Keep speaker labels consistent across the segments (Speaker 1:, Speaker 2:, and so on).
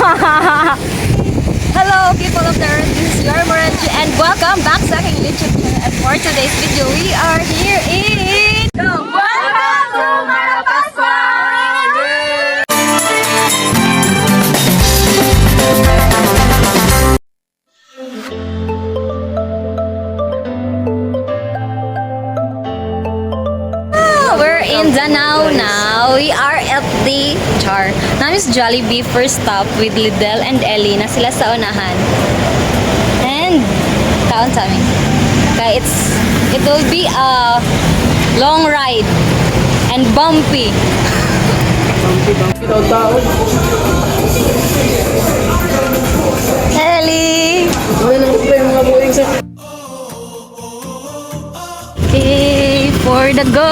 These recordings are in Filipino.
Speaker 1: Hello people of the earth, this is your Morena G and welcome back sa aking YouTube channel. And for today's video, we are here in welcome to Malapascua! We're in Danao now. We are at the Namis Jollibee first stop with Lidl and Ellie na sila sa unahan. And taon sa amin. Kaya it will be a long ride and bumpy. Ellie! Okay, for the go!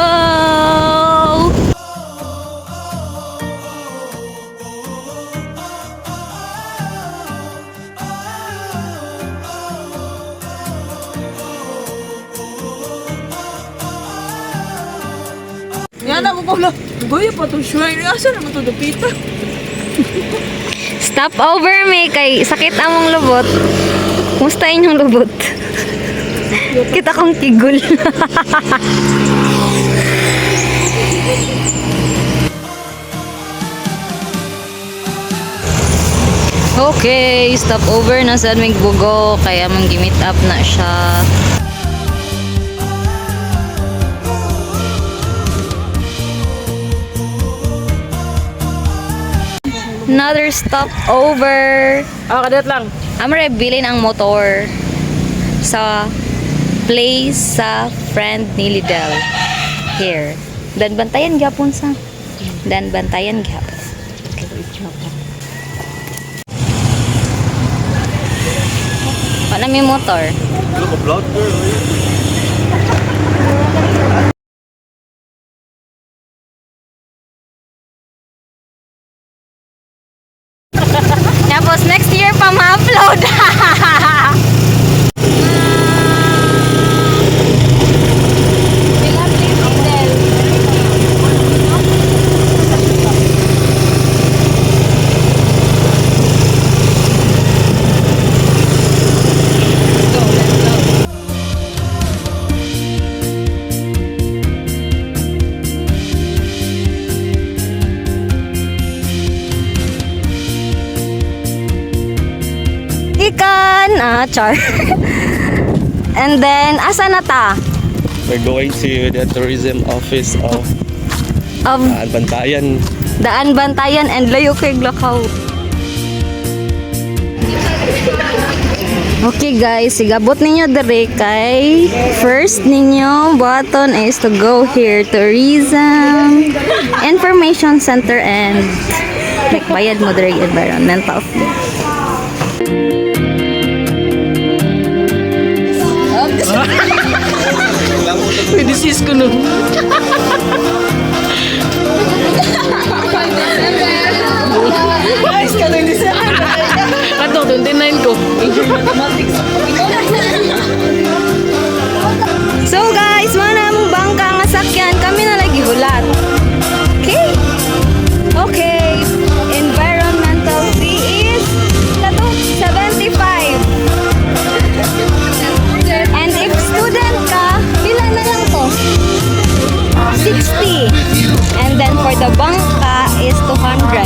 Speaker 2: Yan ako pala. Goya pa itong shrine. Asa naman ito dapita?
Speaker 1: Stop over me kay sakit among lubot. Kumusta inyong lubot? Kita kong kigul. Okay, stop over na sa aming bugo kaya mang-gimit up na siya. Another stop over.
Speaker 2: Kadat lang.
Speaker 1: Amre bilin ang motor sa place sa friend ni Lidl. Here. Dan bantayan gyapon sa. Dan bantayan gyapon. Ano may motor?
Speaker 3: Look, a vlog girl.
Speaker 1: Tapos next year pa ma-upload. Char. And then, asa na ta?
Speaker 3: We're going to the tourism office of Bantayan.
Speaker 1: Daan Bantayan and layo kay Glakaw. Okay guys, sigabot ninyo dire kay first ninyo button is to go here, tourism information center and bayad mo dire environmental fee.
Speaker 2: Pwede sis ko nun. Guys, ka na yung December. Ato, 29 ko.
Speaker 1: So guys, mana mong bangka nga sakyan, kami na lagi hulat. Okay? Okay. Environmental fee is 75. And if student ka, pila na lang to? 60. And then for the bangka is 200.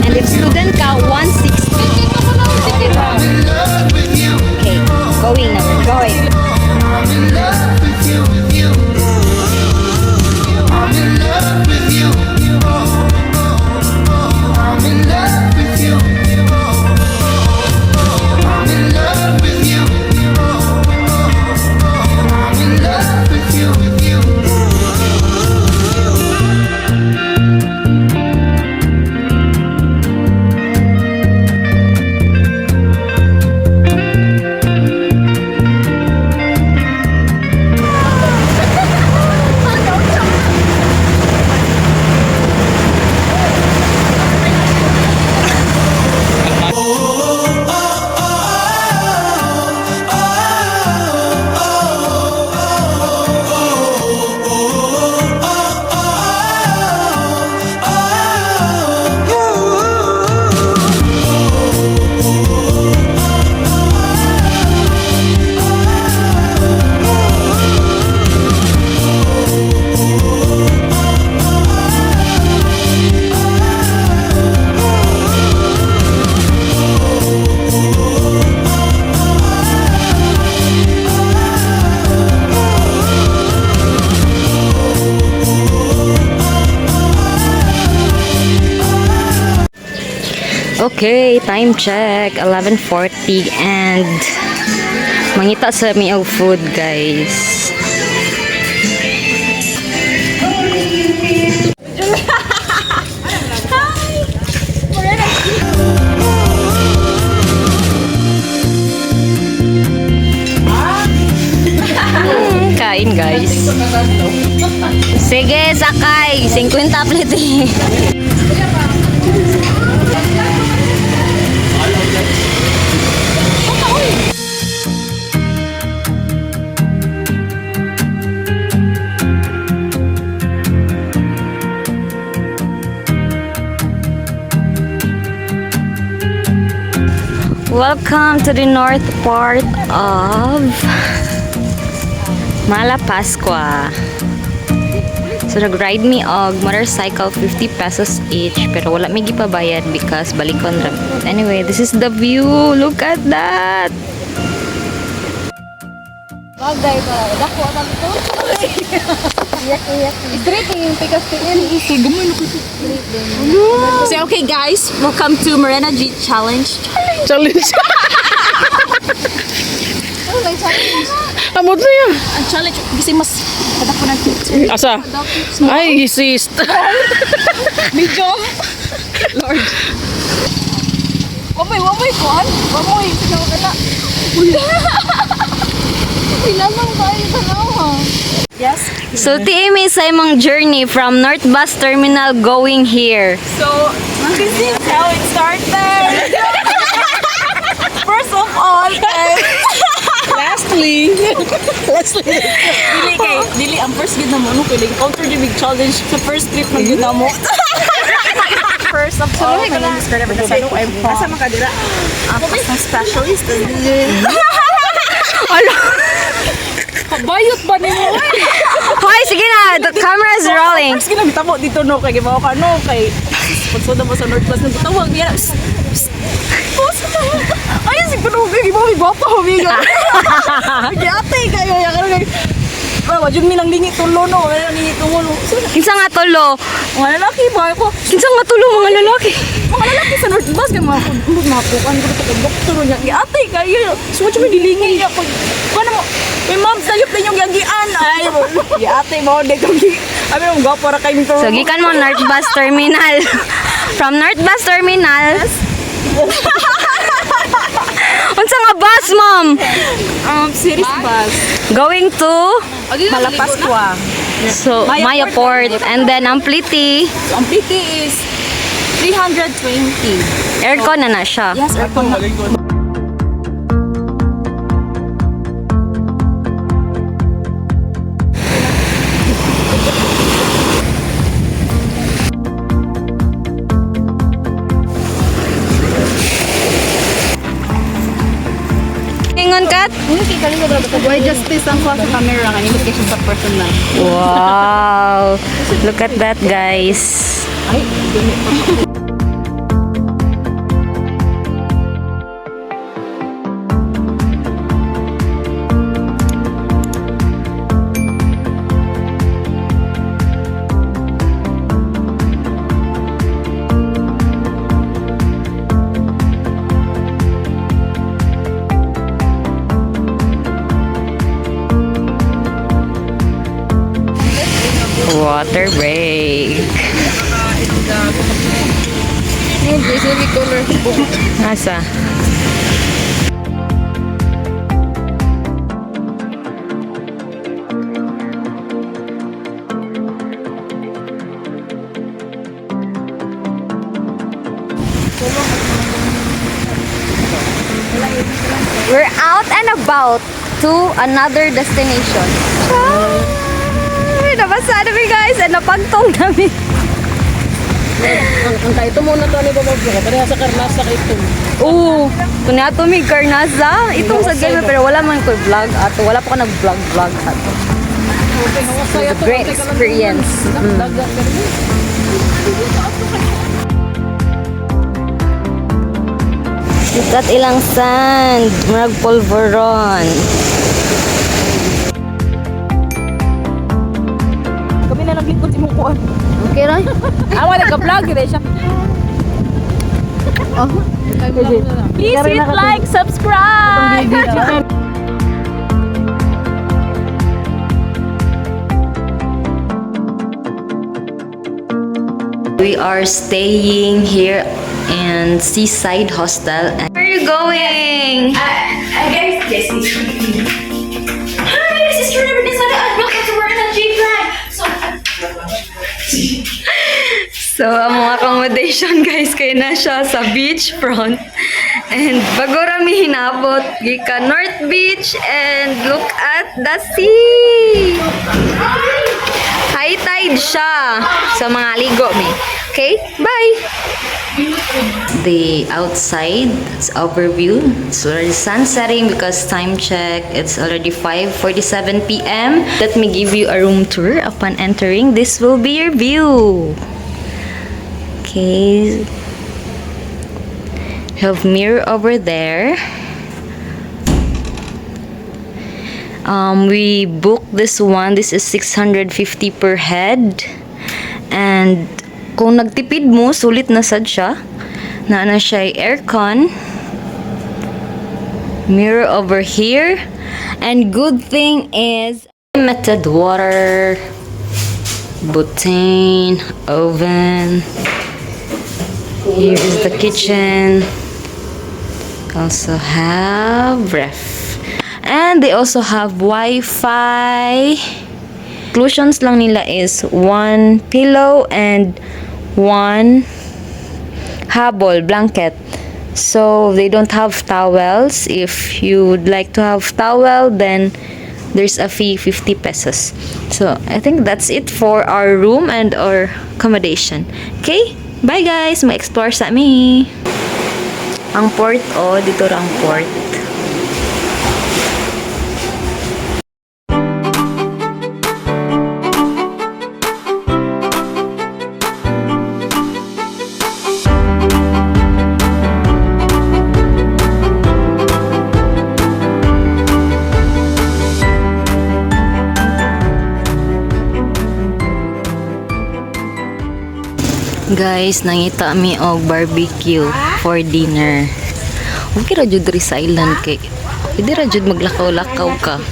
Speaker 1: And if student ka, 160. Okay, going na. Going. Okay, time check, 11:40 and mangita sa mi og food, guys. Kain, guys. Sige, sakay. 50 plete. Welcome to the north part of Malapascua. So nag-ride me og motorcycle, 50 pesos each, pero wala may gipabayad because balikon ra. Anyway, this is the view. Look at that.
Speaker 2: Bagay ba? Dako ang to. Iyak. Straight yung pikas tingin. Gamay na ko. So okay guys, welcome to Morena G Challenge.
Speaker 4: Challenge.
Speaker 2: Oh, may challenge.
Speaker 4: Amot na yan.
Speaker 2: Ang challenge kasi mas kadako na picture.
Speaker 4: Asa? Ay, sis.
Speaker 2: Medium. Lord. Wamay kuan. Wamay sinaw ka na. Ilamang tayo sa nawa. Yes.
Speaker 1: So TMA sa imong journey from North Bus Terminal going here.
Speaker 2: So, this is how it started. First of all,
Speaker 4: Lastly.
Speaker 2: dili ang first gid na mo no kay encounter the big challenge sa first trip na gid na mo. First of all, my name is Cornelia Bernasano. I'm from Asa man ka dira? Ako isang specialist. Bayot ba nimo?
Speaker 1: Hoy, sige na. The camera is rolling.
Speaker 2: First ginamita mo dito no kay gibaw ka no kay pagsoda mo sa North Plus na gitawag niya. Ay, si Panugay, iba may gwapa, humiga. Ate, kayo, yakar kayo. Wajud mi lang lingi tulo, no? Wala lang lingi tulo.
Speaker 1: Kinsa nga tulo?
Speaker 2: Mga lalaki ba ako?
Speaker 1: Kinsa nga tulo mga lalaki?
Speaker 2: Mga lalaki sa North Bus, kaya mga mapukan ko ito kay doktor niya. Ate, kayo, suwad mo dilingi. Paano mo? May ma'am, sayop na yung yagian. Ay, ate, mo, de kami. Abi, ang gwapa ra kayo nito.
Speaker 1: So, gikan mo North Bus Terminal. From North Bus Terminal. Unsa nga bus, ma'am?
Speaker 2: Series bus.
Speaker 1: Going to
Speaker 2: Malapascua.
Speaker 1: so Maya Port and then Ampliti.
Speaker 2: So, ang PT is 320.
Speaker 1: Aircon na siya.
Speaker 2: Yes, aircon na.
Speaker 1: Ingon kat?
Speaker 2: Why justice ang sa camera nga investigation sa personal.
Speaker 1: Wow. Look at that, guys. Water break. Asa? We're out and about to another destination. Ay, nabasa namin guys and napagtong namin.
Speaker 4: Ang kaito muna to, ano ba mag-vlog? Pareha sa Karnasa kaito.
Speaker 1: Oo, kunya to may Karnasa. Itong sa game pero wala man ko vlog ato. Wala pa ko nag-vlog ato. It was a great experience. Look at ilang sand. Marag polvoron.
Speaker 2: Kami na naglingkod si Mukuan.
Speaker 1: Okay lang.
Speaker 2: Awa nagka-vlog din siya. Please hit like, subscribe!
Speaker 1: We are staying here in Seaside Hostel. Where are you going?
Speaker 2: Guys, this is Hi, this is Trevor. Welcome to Morena G
Speaker 1: So, ang mga accommodation guys, kay na siya sa beachfront. And bago rami hinabot, gika North Beach and look at the sea! High tide siya. So, mga ligo mi. Okay, bye! The outside, it's overview. It's already sun setting because time check, it's already 5:47 p.m. Let me give you a room tour. Upon entering, this will be your view. Okay. Have mirror over there. We booked this one. This is 650 per head. And kung nagtipid mo, sulit na sad siya. Na siya aircon. Mirror over here. And good thing is limited water, butane, oven. Here is the kitchen. Also have ref. And they also have Wi-Fi. Inclusions lang nila is 1 pillow and 1 habol blanket. So they don't have towels. If you would like to have towel, then there's a fee 50 pesos. So I think that's it for our room and our accommodation. Okay? Bye guys! Ma-explore sa mi. Ang port, dito ra ang port. Guys, nangita mi og barbecue for dinner. Okay ra jud diri sa island kay. Pwede ra jud maglakaw-lakaw ka.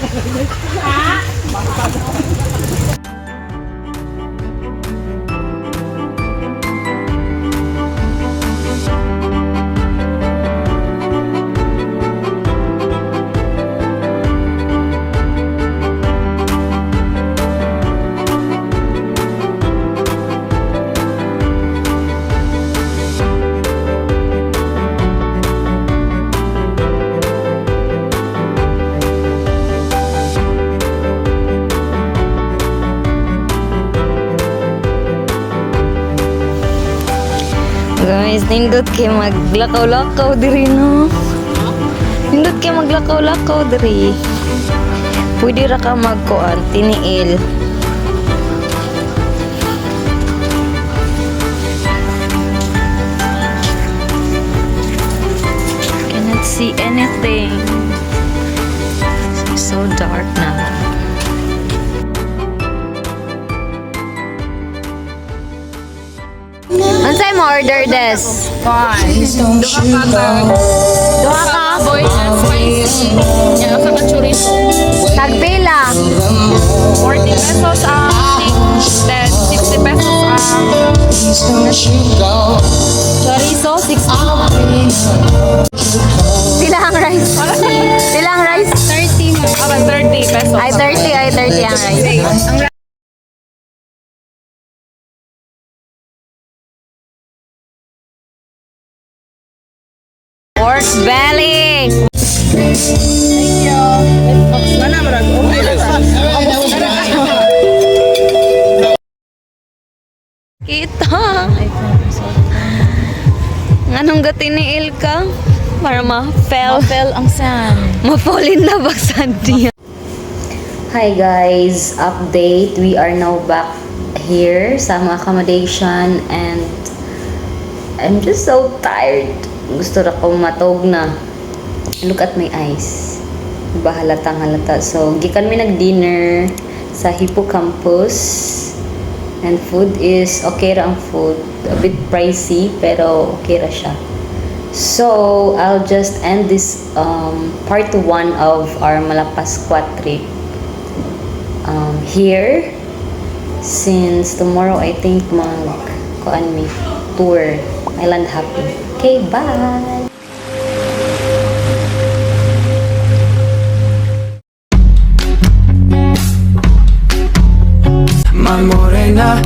Speaker 1: Guys, nindot kay maglakaw-lakaw diri no. Nindot kay maglakaw-lakaw diri. Pwede ra ka magkuan tiniil. Cannot see anything. It's so dark now. Unsay mo order des?
Speaker 2: Duha ka? Boy and spicy. Yan, sa chorizo.
Speaker 1: Tagpila.
Speaker 2: 40 pesos then 60 pesos
Speaker 1: Chorizo 60. Silang rice. Silang rice.
Speaker 2: 30 pesos.
Speaker 1: Ay 30 ang rice. Pork belly. Kita. Anong gatiniil ka? Para ma-fell.
Speaker 2: Ma-fell ang sand.
Speaker 1: Ma-fallin na baksan niya. Hi guys, update. We are now back here sa mga accommodation and I'm just so tired. Gusto na kong matog na. Look at my eyes. Halatang halata. So, gikan mi nag-dinner sa Hippocampus. And food is okay ra ang food. A bit pricey, pero okay ra siya. So, I'll just end this part 1 of our Malapascua trip here. Since tomorrow, I think tour Island Happy. Okay, bye!
Speaker 5: My morena